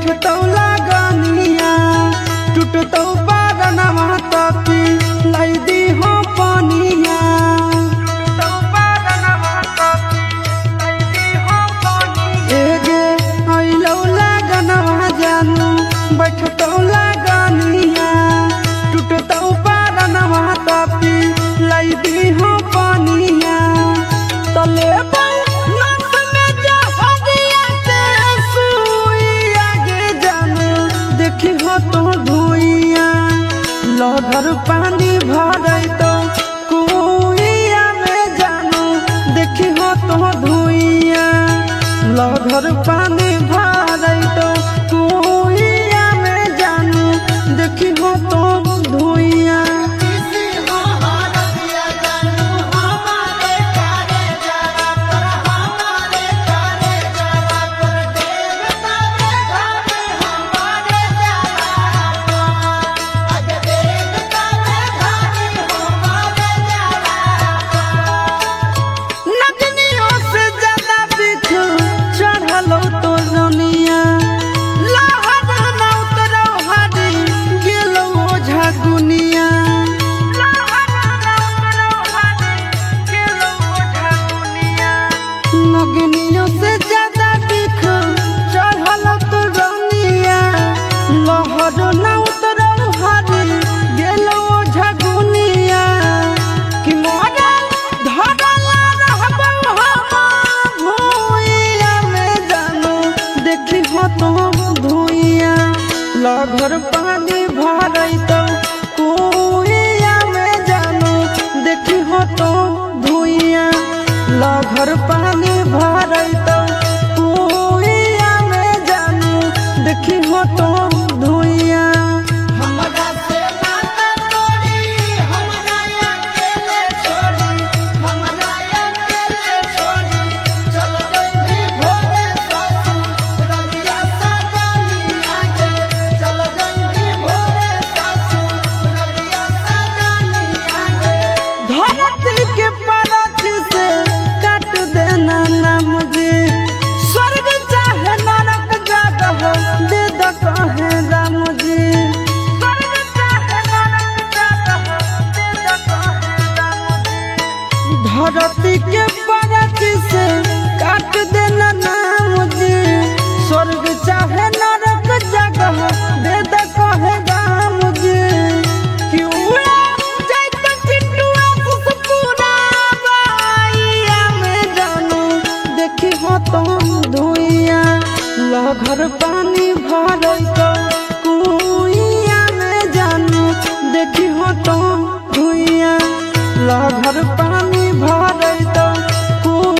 बैठतौ लगनिया टूटतौ बागनमा तपी लाई दी हो पानिया एगे अइलौ लगनवा जानू बैठतौ लगनिया टूटतौ बागनमा तपी लाई दी हो पानिया तले तो धुइया लहर पानी भरई तो कुइया में जानू देखी हो तो धुइया लहर पानी भरई तो कुइया में जानू देखी हो तो धुइया नगनियों से ज्यादा दिख चढ़ल तो रनिया लहर न उतरल हरी गेलो झगुनिया कि मोरा धरल रहबौ हम भुइया में जानू देखी हो तो धुइया लहर पानी भरई तो कुइया में जानू देखी हो तो धुइया लहर पानी भरई तो कुइया में जानू देखी हो तो धुइया हमरा से नाता तोड़ी हमरा अकेले छोड़ी हमरा अकेले छोड़ी चल गई भोरे सासू रलिया सगानी आगे चल गई भोरे सासू रलिया सगानी आगे धरती के परत से काट देना ना मुझे स्वर्ग चाहे नरक जगह दे द कहे राम जी स्वर्ग चाहे नरक जगह दे द कहे राम जी धरती के परत से काट देना ना मुझे स्वर्ग चाहे नरक जगह दे द कहे राम जी क्यों तो धुइया लहर पानी भरई तो कुइया में जानू देखी हो तो धुइया लहर